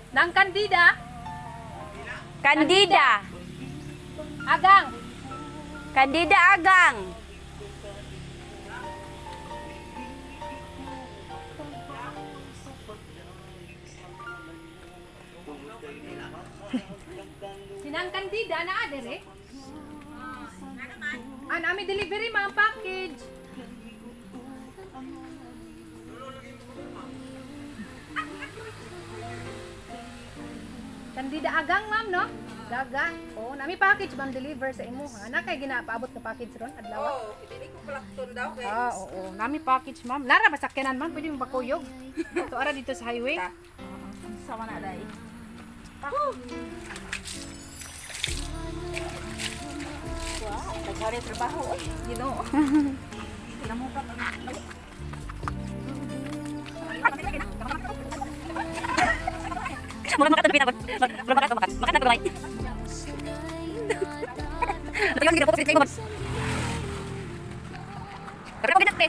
Nang Candida. Candida. Agang. Candida Agang. Sinang Candida na adere. Nami delivery mga package. Candida Agang, ma'am, no? Gaga. Oh, nami package bang deliver sa imo. Ana kay ginapaabot na package ron adlaw. Oh, hindi ko palakton daw kay. Oo. Nami package, ma'am. Lara ba sakyanan, ma'am? Pwede mo bakuyog. To ara dito sa highway. Sama na dai. Wow, nagkari trabaho oy. Ginoo. Namo pa. Mura makat tapi makan na gamay. Tagal gid po kasi ko. Pero pag nagte.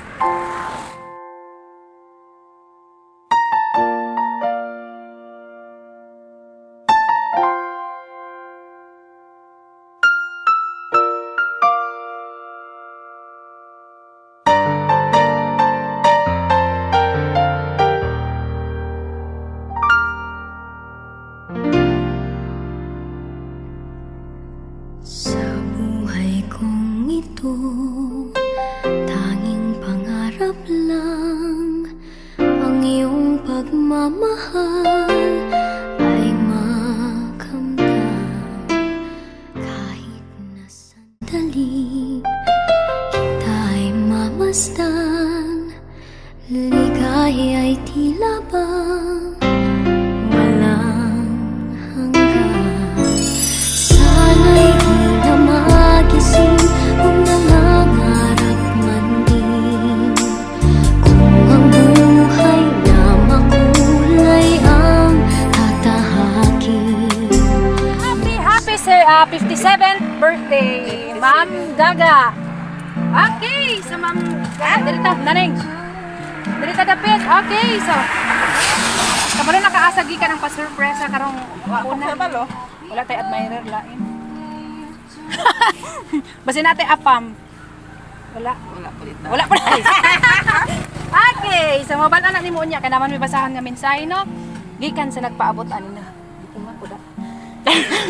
Sa buhay kong ito, tanging pangarap lang ang iyong pagmamahal ay makamdam. Kahit na sandali kita'y mamasdan, ligay ay tila bang walang hanggan. Sana'y di na magising kung nangangarap man din. Kung ang buhay na makulay ang tatahakin. Happy sir, 57th birthday, Ma'am Gaga. Okay, sa Ma'am Gaga. Dirita, naneng. Dirita dapit. Okay, so. Kabalo nakaasagi ka ng pa-surpresa karong una. Balo. Wala tayo admirer lain. Basin natin apam. Wala. Wala po dito. Wala pa na. Okay, so mabala na ni mo niya kay naman may basahan nga mensahe no. Gikan sa nagpaabot ani na. Kuma ko da.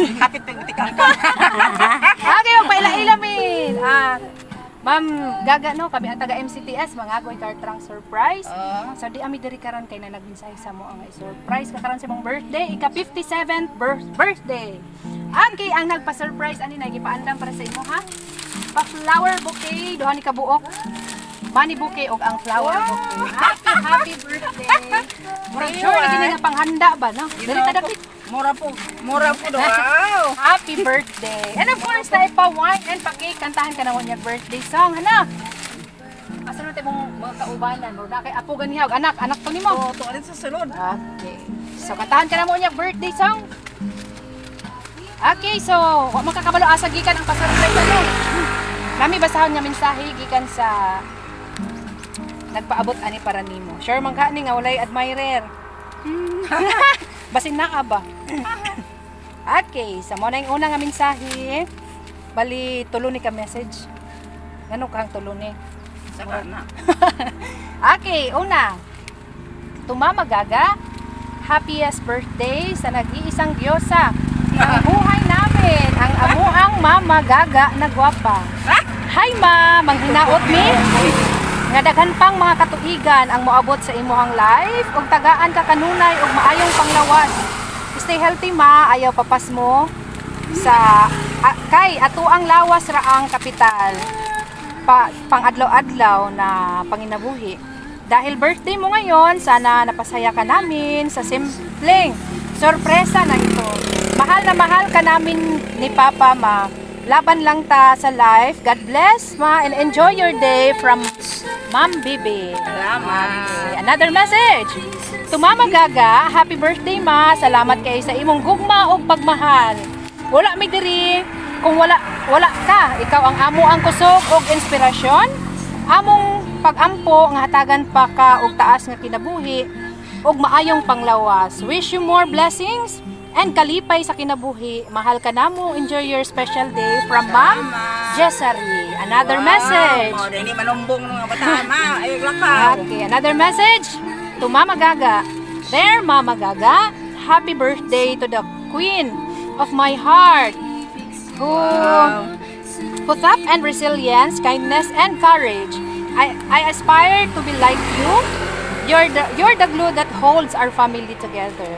Kapit pag tikang ka. Okay, magpaila-ila min. Ma'am Gaga no, kami ang taga MCTS mga agoy kartrang surprise. So di ami diri karon kay na nagmensahe sa mo ang surprise ka karon sa mong birthday, ika 57th birthday. Okay, ang nagpa-surprise ani na gipaandam para sa imo ha. Pa flower bouquet duha ni ka buok. Money bouquet og ang flower bouquet. Happy birthday. Murag sure lagi nga panghanda ba no? Dili ta dapit. Mura po daw. Wow. Happy birthday. And of course, tayo pa wine and pa cake. Kantahan ka naman yung birthday song. Hana? Asa natin mong mga kaubanan? O na kay Apo ganihag. Anak to ni mo. Oh, to alin sa sulod. Okay. So, kantahan ka naman yung birthday song. Okay, so, wag makakabalo asa gikan ang pasurprise ano. Nami basahon nga mensahe gikan sa nagpaabot ani para nimo. Sure man ka ni nga walay admirer. Basin na ka ba? Okay, sa mo na yung una nga mensahe. Bali, tulo ni ka message. Ano kang tulo ni? Saka na. Okay, una. Tumama Gaga, happiest birthday sa nag-iisang Diyosa. Ang buhay namin, ang amuang Mama Gaga na gwapa. Hi ma, manghinaot mi. Nga daghan pang mga katuigan ang moabot sa imuhang life ug tagaan ka kanunay ug maayong panglawas. Stay healthy ma, ayaw papas mo sa kay ato ang lawas ra ang kapital. Pang adlaw-adlaw na panginabuhi. Dahil birthday mo ngayon, sana napasaya ka namin sa simpleng sorpresa na ito. Mahal ka namin ni Papa ma. Laban lang ta sa life. God bless ma and enjoy your day from Ma'am Bibi. Salamat. Another message. To Mama Gaga, happy birthday ma. Salamat kay sa imong gugma ug pagmahal. Wala mi diri kung wala ka. Ikaw ang amo ang kusog ug inspirasyon. Among pagampo nga hatagan pa ka og taas nga kinabuhi. ug maayong panglawas. Wish you more blessings and kalipay sa kinabuhi. Mahal ka namo. Enjoy your special day from Ma'am Jessary. Another message. Wow, hindi manumbong ng mga bata, ma. Ay, lakaw. Okay, another message to Mama Gaga. There, Mama Gaga, happy birthday to the queen of my heart, who up and resilience, kindness, and courage. I aspire to be like you. You're the glue that holds our family together.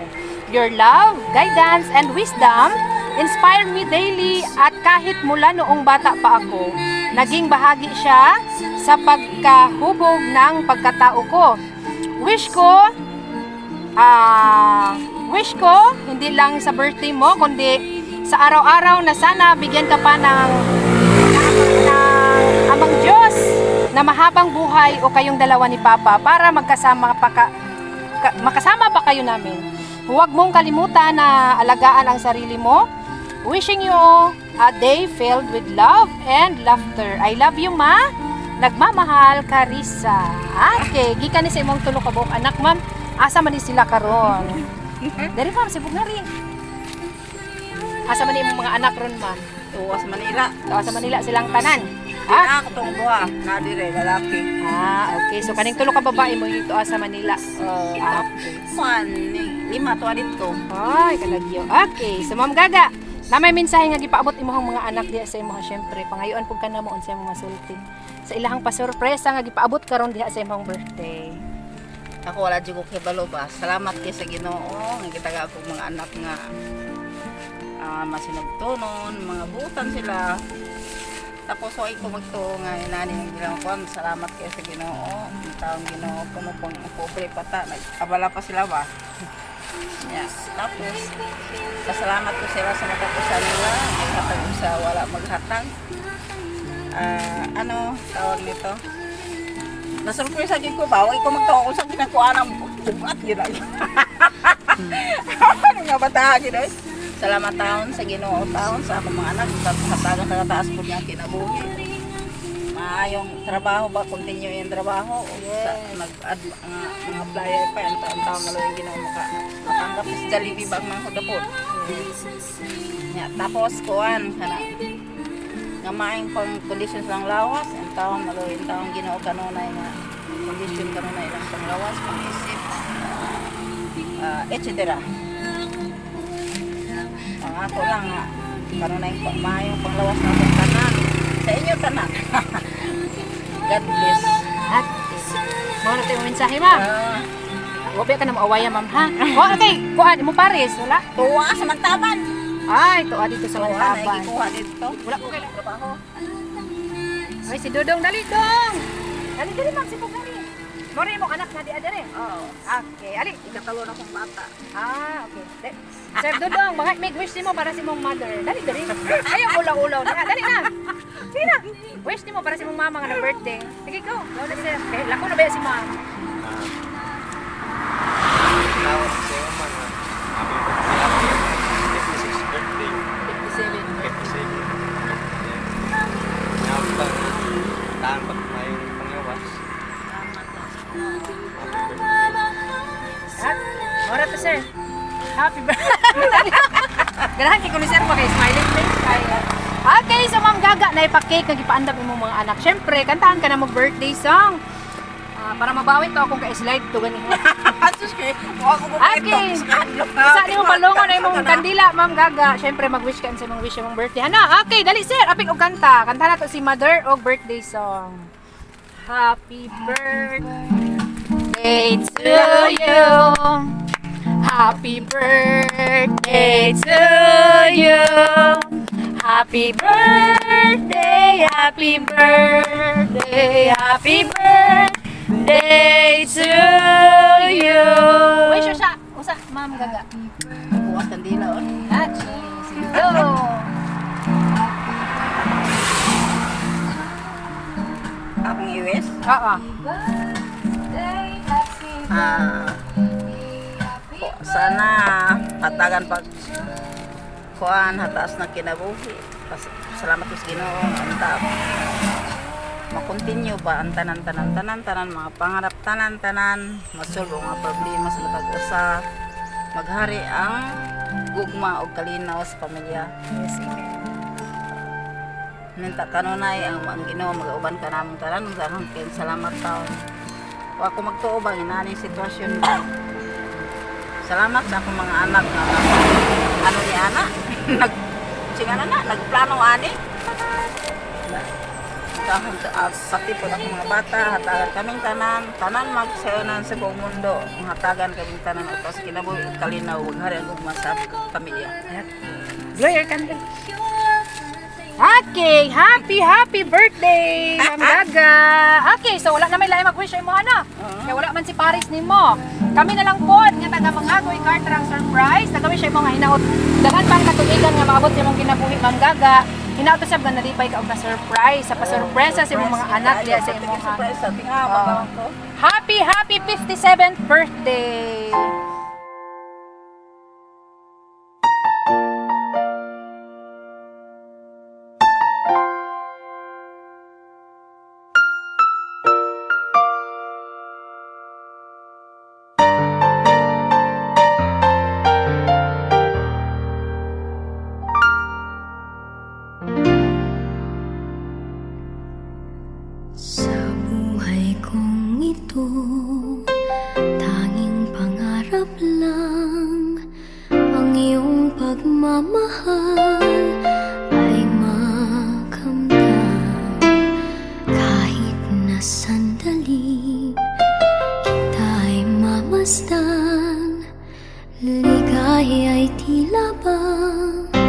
Your love, guidance, and wisdom inspire me daily, at kahit mula noong bata pa ako, naging bahagi siya sa pagkahubog ng pagkatao ko. Wish ko, hindi lang sa birthday mo, kundi sa araw-araw na sana bigyan ka pa ng Amang Diyos na mahabang buhay o kayong dalawa ni Papa para makasama pa kayo namin. Huwag mong kalimutan na alagaan ang sarili mo. Wishing you a day filled with love and laughter. I love you, Ma. Nagmamahal, Carissa. Okay, gikan ni sa imong tulo ka buok anak, ma'am. Asa man ni sila karon? Dari ma'am, sibog na rin. Asa man ni imong mga anak ron, ma'am? Tuwa sa Manila. Sa Manila silang tanan. Ah, katong buha. Nadire, lalaki. Okay. So kaning tulo ka babae mo dito sa Manila. Okay. Man, 5 tuwa dito. Ay, kalagyo. Okay, so Ma'am Gaga, na may mensahe nga gipaabot imong mga anak diha sa imong syempre pangayoan pug kana mo unsa imong masulti. Sa ilahang pasurpresa nga gipaabot karon diha sa imong birthday. Ako wala dyan ko kibalo ba. Salamat kay sa Ginoo. Nga kita ako mga anak nga masinagtunon, mga butan sila. Tapos so ko magto nga inani ng ginawon. Salamat kay sa Ginoo. Ang taong Ginoo ko mo pang pobre pata. Nagabala pa sila ba? Yeah. Tapos pasalamat ko sila sa nagkapusan nila. Hatag sa wala maghatag. Tawag nito? Nasurpresa din ko ba? Huwag ko magtawa kung saan kinakuha ng bukat. Ginoy. Ano nga ba tayo, Ginoy? Salamat taon sa Ginoo taon sa akong mga anak. Hatagang tagataas po niya kinabuhi. Maayong trabaho ba? Continue yung trabaho. Mag-apply pa. Ang taon-taon malo yung Ginoo makatanggap sa Jollibee ba ang mga hudapot. Tapos kuhan. Nga maayong pang conditions ng lawas. Ang taon malo yung taong Ginoo kanunay nga condition kanunay lang pang lawas, pang-isip, etc. Ang ako lang nga kanunay maayong panglawas na akong tanan. Sa inyo tanan. God bless. Mo na tayo mensahe, ma'am. Wabi ka na maawaya, ma'am, ha? Okay, kuha mo Paris, wala? Tuwa sa Mantaban. Ay, tuwa dito sa Mantaban. Nagikuha dito. Wala ko kailang trabaho. Ay, si Dodong, dali, Dong! Dali, ma'am, si Pugari. Mori mo anak na di adere. Oo. Okay, ali. Ikatalo na kong bata. Okay. Sir Dodong, mga make wish mo para sa imong mother. Dali. Ayaw ulaw-ulaw. Dali na. Sige na. Wish mo para sa imong mama nga na birthday. Sige ko. Go na sir. Eh, lako na ba si ma'am? Now, sa iyo man, happy 56th birthday. 57. Now, tahan pa tayong pangyawas. Ora to sir. Happy birthday. Ganahan kay kuno sir mo kay smiling face kay. Okay, so Ma'am Gaga na ipa-cake nga gipaandam imong mga anak. Syempre, kantahan ka na mo birthday song. Para mabawi to akong ka-slide to gani. Asus kay ako mo Okay. Isa ni mo palungon na imong kandila, Ma'am Gaga. Syempre mag-wish ka sa imong wish imong birthday. Hana, okay, dali sir, apik og kanta. Kanta na to si Mother og birthday song. Happy birthday to you. Happy birthday to you. Happy birthday, happy birthday, happy birthday to you. Wish siya. Usa, Ma'am Gaga. bukas kandila on. Hachi, sige. Akong US. Oo. Sana hatagan pag kuan hataas na kinabuhi. Salamat sa Ginoo ang tao. makontinue ba ang tanan mga pangarap tanan masulbo nga problema sa matag usa, maghari ang gugma o kalinaw sa pamilya. Yes, amen. Minta kanunay ang Ginoo mag-uban ka namong tanan kay salamat taon. Wa ako magtuo ba inani sitwasyon ba. Salamat sa akong mga anak nga ano ni ana nagplano ani. Pati po akong mga bata, hatagan kaming tanan magsayonan sa buong mundo. Hatagan kaming tanan o sa kinabuhi kalinaw, hari ang gugma sa pamilya. Blow your candle. Okay, happy birthday, Ma'am Gaga. Okay, so wala na may lain mag-wish mo ano. Kaya wala man si Paris nimo. Kami na lang po nga taga mangagoy kartrang surprise. Nagawin siya mo nga hinaot. Dagan pang katuigan nga maabot sa imong kinabuhi, Ma'am Gaga. Hinaot sab nga nalipay ka og na surprise sa pasurpresa sa imong mga anak diya sa imong Surprise sa tinga ko. Happy 57th birthday. Sa buhay kong ito, tanging pangarap lang ang iyong pagmamahal ay makamdam. Kahit na sandali kita'y mamasdan, ligay ay tila bang